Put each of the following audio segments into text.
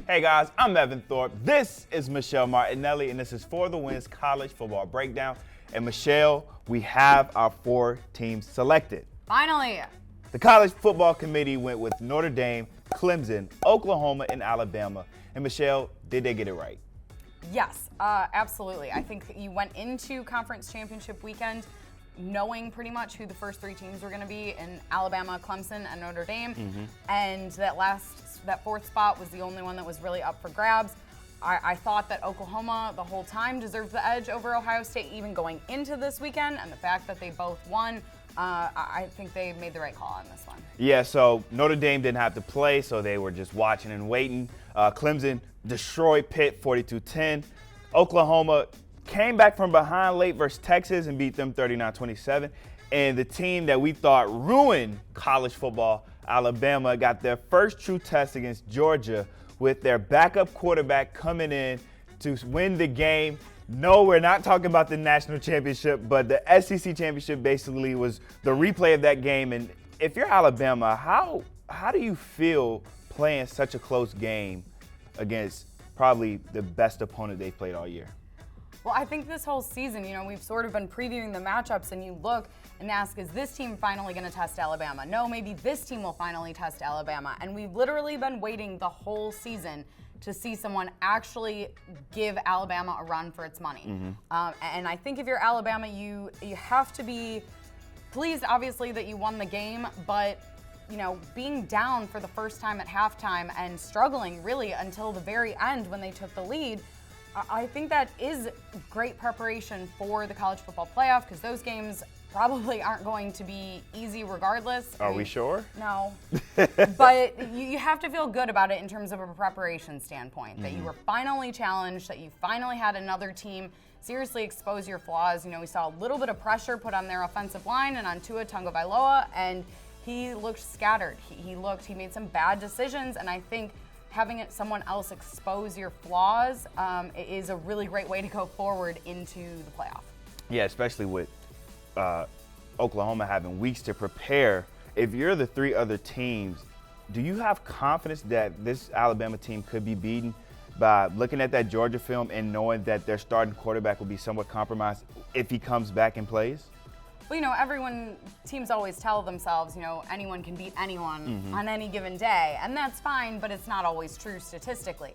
Hey guys, I'm Evan Thorpe. This is Michelle Martinelli, and this is For the Win's College Football Breakdown. And Michelle, we have our 4 teams selected. Finally. The College Football Committee went with Notre Dame, Clemson, Oklahoma, and Alabama. And Michelle, did they get it right? Yes, absolutely. I think you went into conference championship weekend knowing pretty much who the first 3 teams were going to be in Alabama, Clemson, and Notre Dame. And that 4th spot was the only one that was really up for grabs. I thought that Oklahoma the whole time deserved the edge over Ohio State even going into this weekend, and the fact that they both won, I think they made the right call on this one. Yeah, so Notre Dame didn't have to play, so they were just watching and waiting. Clemson destroyed Pitt 42-10. Oklahoma came back from behind late versus Texas and beat them 39-27. And the team that we thought ruined college football, Alabama, got their first true test against Georgia with their backup quarterback coming in to win the game. No, we're not talking about the national championship, but the SEC championship basically was the replay of that game. And if you're Alabama, how do you feel playing such a close game against probably the best opponent they've played all year? Well, I think this whole season, we've sort of been previewing the matchups, and you look and ask, is this team finally going to test Alabama? No, maybe this team will finally test Alabama. And we've literally been waiting the whole season to see someone actually give Alabama a run for its money. And I think if you're Alabama, you have to be pleased, obviously, that you won the game, but being down for the first time at halftime and struggling really until the very end when they took the lead, I think that is great preparation for the college football playoff, because those games probably aren't going to be easy regardless. Are we sure? No. But you have to feel good about it in terms of a preparation standpoint, that you were finally challenged, that you finally had another team seriously expose your flaws. We saw a little bit of pressure put on their offensive line and on Tua Tagovailoa, and he looked scattered. He made some bad decisions, and I think having someone else expose your flaws is a really great way to go forward into the playoff. Yeah, especially with Oklahoma having weeks to prepare. If you're the 3 other teams, do you have confidence that this Alabama team could be beaten by looking at that Georgia film and knowing that their starting quarterback will be somewhat compromised if he comes back and plays? Well, teams always tell themselves, anyone can beat anyone on any given day, and that's fine, but it's not always true statistically.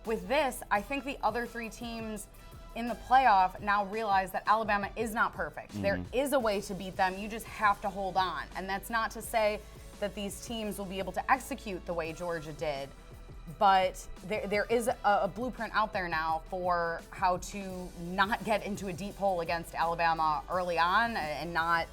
With this, I think the other 3 teams in the playoff now realize that Alabama is not perfect. There is a way to beat them. You just have to hold on. And that's not to say that these teams will be able to execute the way Georgia did, but there is a blueprint out there now for how to not get into a deep hole against Alabama early on and not,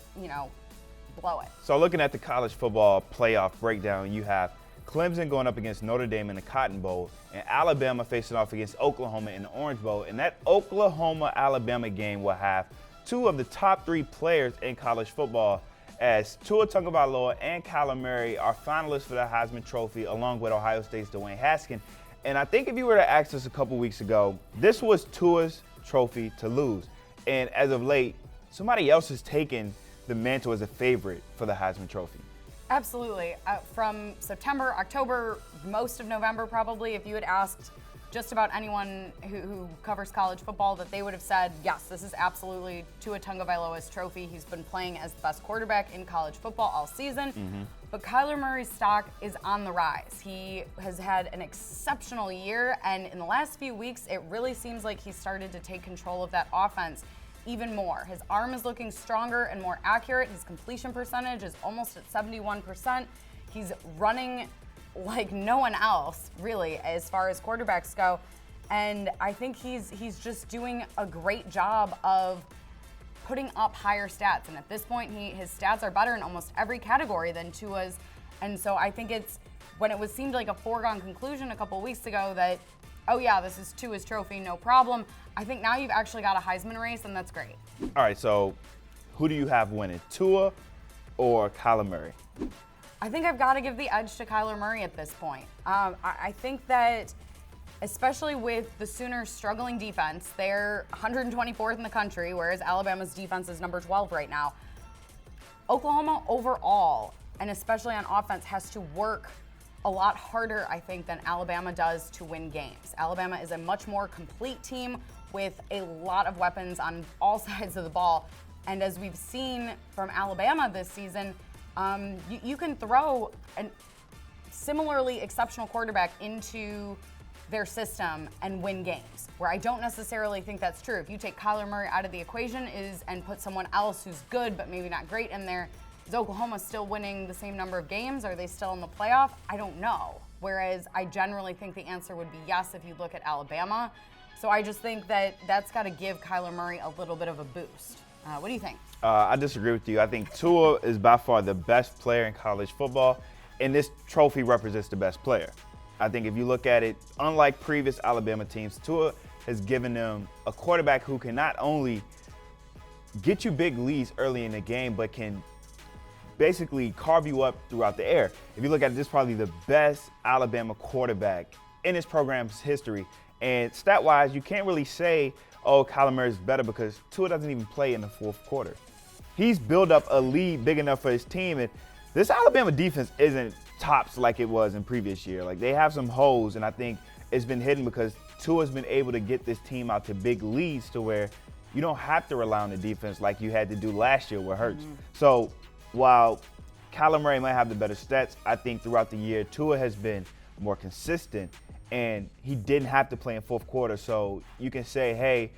blow it. So looking at the college football playoff breakdown, you have Clemson going up against Notre Dame in the Cotton Bowl, and Alabama facing off against Oklahoma in the Orange Bowl. And that Oklahoma-Alabama game will have 2 of the top 3 players in college football, as Tua Tagovailoa and Kyler Murray are finalists for the Heisman Trophy, along with Ohio State's Dwayne Haskins. And I think if you were to ask us a couple weeks ago, this was Tua's trophy to lose. And as of late, somebody else has taken the mantle as a favorite for the Heisman Trophy. Absolutely. From September, October, most of November probably, if you had asked just about anyone who covers college football, that they would have said, yes, this is absolutely Tua Tagovailoa's trophy. He's been playing as the best quarterback in college football all season. But Kyler Murray's stock is on the rise. He has had an exceptional year, and in the last few weeks, it really seems like he's started to take control of that offense even more. His arm is looking stronger and more accurate. His completion percentage is almost at 71%. He's running like no one else, really, as far as quarterbacks go. And I think he's just doing a great job of putting up higher stats. And at this point, his stats are better in almost every category than Tua's. And so I think seemed like a foregone conclusion a couple weeks ago that, oh yeah, this is Tua's trophy, no problem. I think now you've actually got a Heisman race, and that's great. All right, so who do you have winning, Tua or Kyler Murray? I think I've got to give the edge to Kyler Murray at this point. I think that, especially with the Sooners' struggling defense, they're 124th in the country, whereas Alabama's defense is number 12 right now. Oklahoma overall, and especially on offense, has to work a lot harder, I think, than Alabama does to win games. Alabama is a much more complete team with a lot of weapons on all sides of the ball. And as we've seen from Alabama this season, you can throw a similarly exceptional quarterback into their system and win games, where I don't necessarily think that's true. If you take Kyler Murray out of the equation and put someone else who's good but maybe not great in there, is Oklahoma still winning the same number of games? Are they still in the playoff? I don't know. Whereas I generally think the answer would be yes if you look at Alabama. So I just think that that's got to give Kyler Murray a little bit of a boost. What do you think? I disagree with you. I think Tua is by far the best player in college football, and this trophy represents the best player. I think if you look at it, unlike previous Alabama teams, Tua has given them a quarterback who can not only get you big leads early in the game, but can basically carve you up throughout the air. If you look at it, this is probably the best Alabama quarterback in this program's history. And stat-wise, you can't really say, oh, Kyler Murray is better because Tua doesn't even play in the fourth quarter. He's built up a lead big enough for his team, and this Alabama defense isn't tops like it was in previous year. Like, they have some holes, and I think it's been hidden because Tua's been able to get this team out to big leads to where you don't have to rely on the defense like you had to do last year with Hurts. So while Kyler Murray might have the better stats, I think throughout the year, Tua has been more consistent, and he didn't have to play in fourth quarter. So you can say, hey,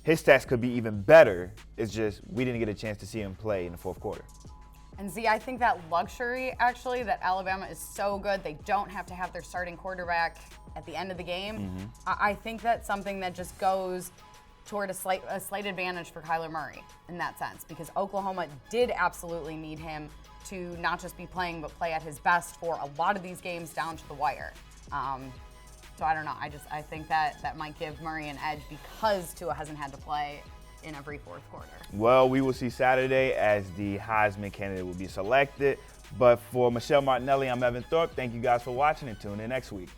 his stats could be even better. It's just we didn't get a chance to see him play in the fourth quarter. And see, I think that luxury, actually, that Alabama is so good, they don't have to have their starting quarterback at the end of the game. I think that's something that just goes toward a slight advantage for Kyler Murray in that sense, because Oklahoma did absolutely need him to not just be playing, but play at his best for a lot of these games down to the wire. So I don't know. I think that might give Murray an edge because Tua hasn't had to play in every fourth quarter. Well, we will see Saturday as the Heisman candidate will be selected. But for Michelle Martinelli, I'm Evan Thorpe. Thank you guys for watching, and tune in next week.